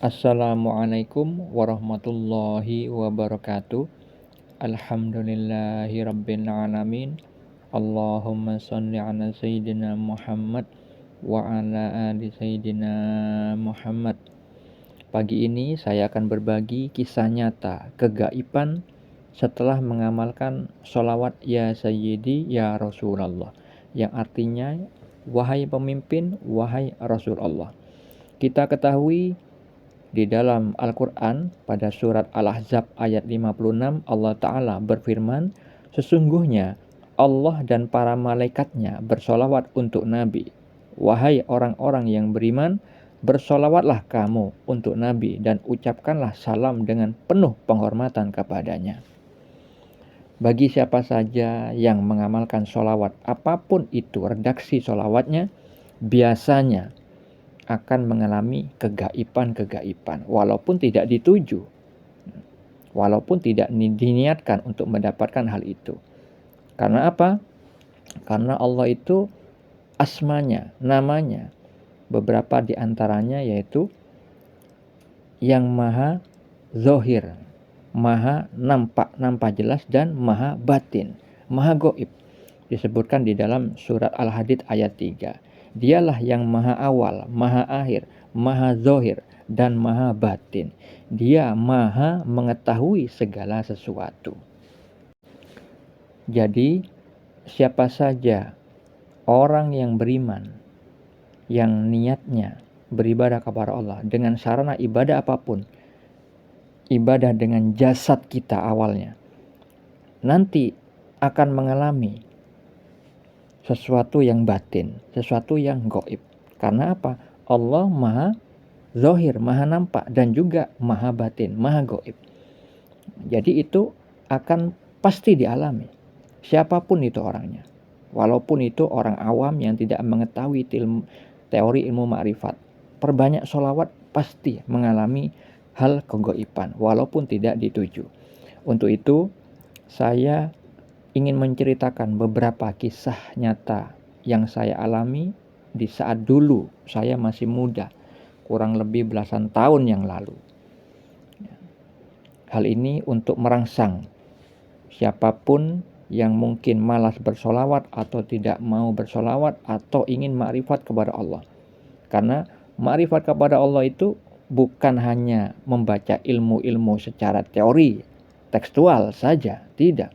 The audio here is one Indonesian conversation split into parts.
Assalamualaikum warahmatullahi wabarakatuh. Alhamdulillahi rabbil alamin. Allahumma sholli ala sayyidina Muhammad wa ala ali sayyidina Muhammad. Pagi ini saya akan berbagi kisah nyata kegaiban setelah mengamalkan sholawat ya sayyidi ya Rasulullah, yang artinya wahai pemimpin, wahai Rasulullah. Kita ketahui di dalam Al-Quran pada surat Al-Ahzab ayat 56, Allah Ta'ala berfirman, sesungguhnya Allah dan para malaikatnya bersolawat untuk Nabi. Wahai orang-orang yang beriman, bersolawatlah kamu untuk Nabi dan ucapkanlah salam dengan penuh penghormatan kepadanya. Bagi siapa saja yang mengamalkan solawat, apapun itu redaksi solawatnya, biasanya akan mengalami kegaiban-kegaiban walaupun tidak dituju, walaupun tidak diniatkan untuk mendapatkan hal itu. Karena apa? Karena Allah itu asmanya, namanya, beberapa di antaranya yaitu yang maha zohir, maha nampak jelas, dan maha batin, maha goib. Disebutkan di dalam surat Al-Hadid ayat 3. Dialah yang maha awal, maha akhir, maha zohir, dan maha batin. Dia maha mengetahui segala sesuatu. Jadi siapa saja orang yang beriman, yang niatnya beribadah kepada Allah dengan sarana ibadah apapun, ibadah dengan jasad kita awalnya, nanti akan mengalami sesuatu yang batin, sesuatu yang gaib. Karena apa? Allah maha zohir, maha nampak, dan juga maha batin, maha gaib. Jadi itu akan pasti dialami, siapapun itu orangnya. Walaupun itu orang awam yang tidak mengetahui teori ilmu ma'rifat, perbanyak sholawat pasti mengalami hal kegaiban walaupun tidak dituju. Untuk itu saya ingin menceritakan beberapa kisah nyata yang saya alami di saat dulu saya masih muda, kurang lebih belasan tahun yang lalu. Hal ini untuk merangsang siapapun yang mungkin malas bersolawat atau tidak mau bersolawat atau ingin ma'rifat kepada Allah. Karena ma'rifat kepada Allah itu bukan hanya membaca ilmu-ilmu secara teori, tekstual saja, tidak.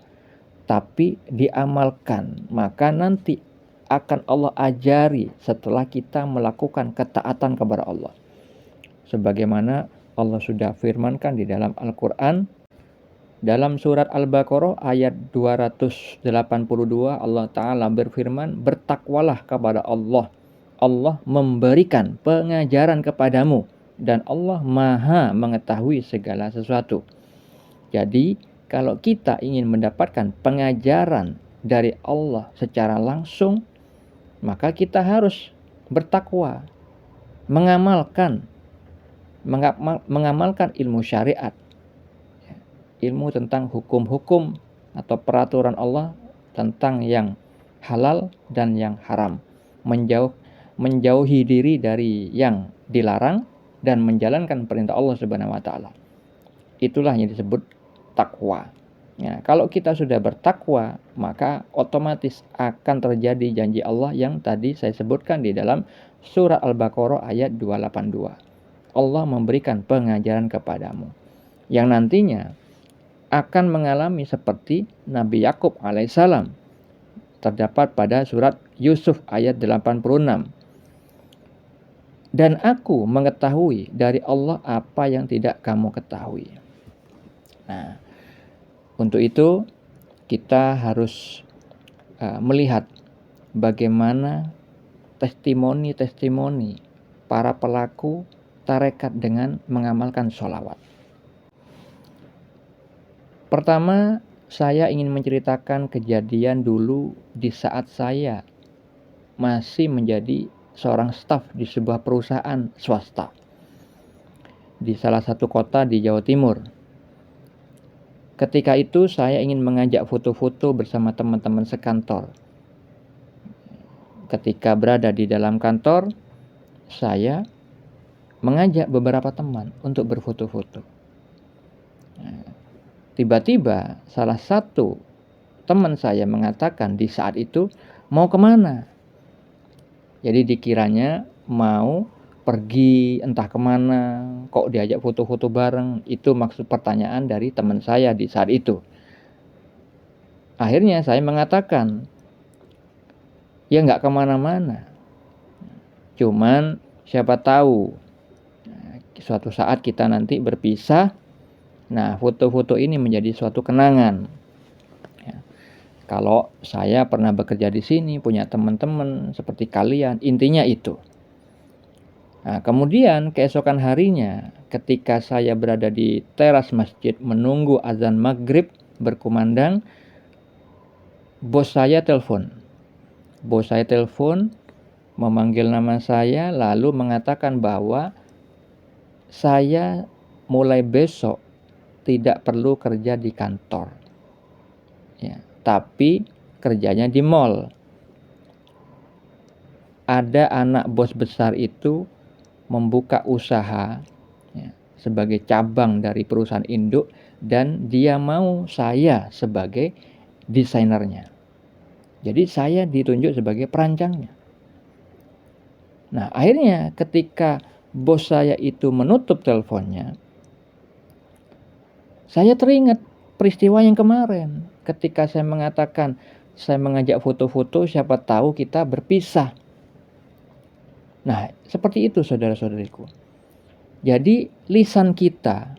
Tapi diamalkan, maka nanti akan Allah ajari setelah kita melakukan ketaatan kepada Allah. Sebagaimana Allah sudah firmankan di dalam Al-Quran, dalam surat Al-Baqarah ayat 282, Allah Ta'ala berfirman, bertakwalah kepada Allah. Allah memberikan pengajaran kepadamu dan Allah maha mengetahui segala sesuatu. Jadi kalau kita ingin mendapatkan pengajaran dari Allah secara langsung, maka kita harus bertakwa, mengamalkan ilmu syariat, ilmu tentang hukum-hukum atau peraturan Allah tentang yang halal dan yang haram, menjauhi diri dari yang dilarang dan menjalankan perintah Allah Subhanahu wa taala. Itulah yang disebut takwa. Ya, kalau kita sudah bertakwa, maka otomatis akan terjadi janji Allah yang tadi saya sebutkan di dalam surat Al-Baqarah ayat 282. Allah memberikan pengajaran kepadamu yang nantinya akan mengalami seperti Nabi Yakub alaihissalam, terdapat pada surat Yusuf ayat 86. Dan aku mengetahui dari Allah apa yang tidak kamu ketahui. Nah, untuk itu kita harus melihat bagaimana testimoni-testimoni para pelaku tarekat dengan mengamalkan sholawat. Pertama, saya ingin menceritakan kejadian dulu di saat saya masih menjadi seorang staf di sebuah perusahaan swasta di salah satu kota di Jawa Timur. Ketika itu saya ingin mengajak foto-foto bersama teman-teman sekantor. Ketika berada di dalam kantor, saya mengajak beberapa teman untuk berfoto-foto. Nah, tiba-tiba salah satu teman saya mengatakan di saat itu, mau kemana? Jadi dikiranya mau pergi entah kemana, kok diajak foto-foto bareng. Itu maksud pertanyaan dari teman saya di saat itu. Akhirnya saya mengatakan, ya nggak kemana-mana. Cuman siapa tahu suatu saat kita nanti berpisah. Nah, foto-foto ini menjadi suatu kenangan. Ya. Kalau saya pernah bekerja di sini, punya teman-teman seperti kalian, intinya itu. Nah, kemudian keesokan harinya, ketika saya berada di teras masjid menunggu azan maghrib berkumandang, bos saya telepon. Bos saya telepon, memanggil nama saya, lalu mengatakan bahwa saya mulai besok tidak perlu kerja di kantor, ya, tapi kerjanya di mall. Ada anak bos besar itu membuka usaha, ya, sebagai cabang dari perusahaan induk, dan dia mau saya sebagai desainernya. Jadi saya ditunjuk sebagai perancangnya. Nah, akhirnya ketika bos saya itu menutup teleponnya, saya teringat peristiwa yang kemarin ketika saya mengatakan saya mengajak foto-foto, siapa tahu kita berpisah. Nah, seperti itu saudara-saudariku. Jadi lisan kita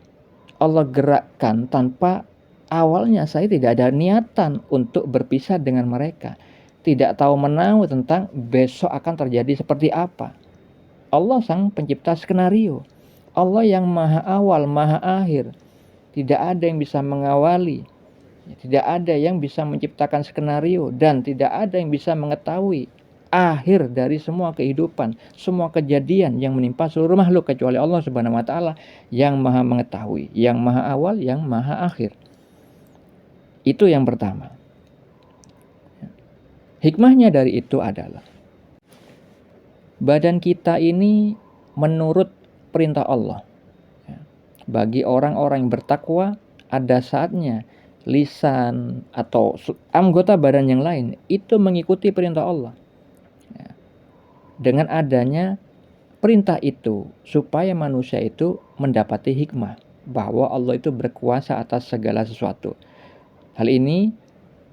Allah gerakkan tanpa awalnya saya tidak ada niatan untuk berpisah dengan mereka. Tidak tahu menahu tentang besok akan terjadi seperti apa. Allah sang pencipta skenario. Allah yang maha awal, maha akhir. Tidak ada yang bisa mengawali. Tidak ada yang bisa menciptakan skenario. Dan tidak ada yang bisa mengetahui akhir dari semua kehidupan, semua kejadian yang menimpa seluruh makhluk kecuali Allah Subhanahu wa taala yang maha mengetahui, yang maha awal, yang maha akhir. Itu yang pertama. Hikmahnya dari itu adalah badan kita ini menurut perintah Allah. Bagi orang-orang yang bertakwa, ada saatnya lisan atau anggota badan yang lain itu mengikuti perintah Allah. Dengan adanya perintah itu, supaya manusia itu mendapati hikmah bahwa Allah itu berkuasa atas segala sesuatu. Hal ini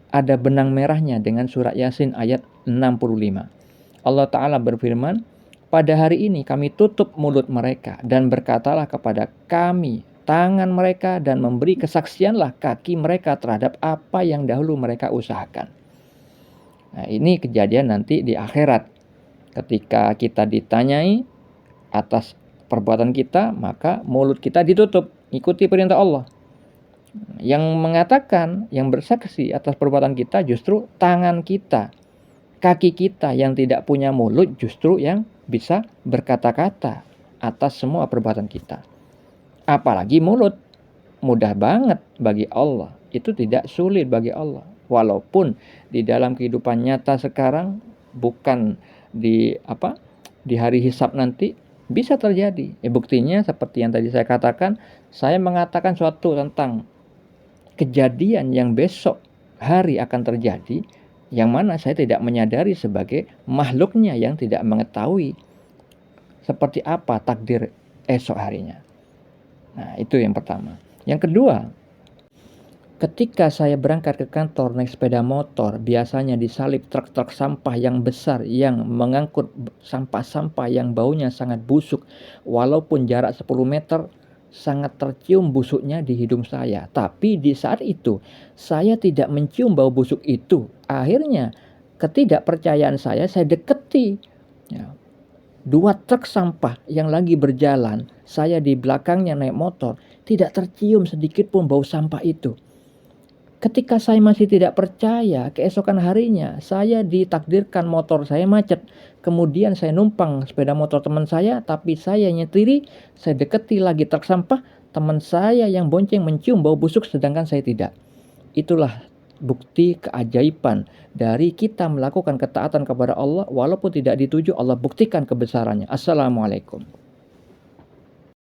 ada benang merahnya dengan surat Yasin ayat 65. Allah Ta'ala berfirman, pada hari ini kami tutup mulut mereka dan berkatalah kepada kami tangan mereka dan memberi kesaksianlah kaki mereka terhadap apa yang dahulu mereka usahakan. Nah, ini kejadian nanti di akhirat. Ketika kita ditanyai atas perbuatan kita, maka mulut kita ditutup, ikuti perintah Allah. Yang mengatakan, yang bersaksi atas perbuatan kita justru tangan kita. Kaki kita yang tidak punya mulut justru yang bisa berkata-kata atas semua perbuatan kita. Apalagi mulut, mudah banget bagi Allah. Itu tidak sulit bagi Allah. Walaupun di dalam kehidupan nyata sekarang, bukan di hari hisab nanti, bisa terjadi. Buktinya seperti yang tadi saya katakan, saya mengatakan suatu tentang kejadian yang besok hari akan terjadi, yang mana saya tidak menyadari sebagai makhluknya yang tidak mengetahui seperti apa takdir esok harinya. Nah, itu yang pertama. Yang kedua, ketika saya berangkat ke kantor naik sepeda motor, biasanya disalip truk-truk sampah yang besar yang mengangkut sampah-sampah yang baunya sangat busuk. Walaupun jarak 10 meter, sangat tercium busuknya di hidung saya. Tapi di saat itu, saya tidak mencium bau busuk itu. Akhirnya, ketidakpercayaan saya deketi. Ya. 2 truk sampah yang lagi berjalan, saya di belakangnya naik motor, tidak tercium sedikit pun bau sampah itu. Ketika saya masih tidak percaya, keesokan harinya saya ditakdirkan motor saya macet. Kemudian saya numpang sepeda motor teman saya, tapi saya nyetiri, saya deketi lagi truk sampah, teman saya yang bonceng mencium bau busuk sedangkan saya tidak. Itulah bukti keajaiban dari kita melakukan ketaatan kepada Allah walaupun tidak dituju, Allah buktikan kebesarannya. Assalamualaikum.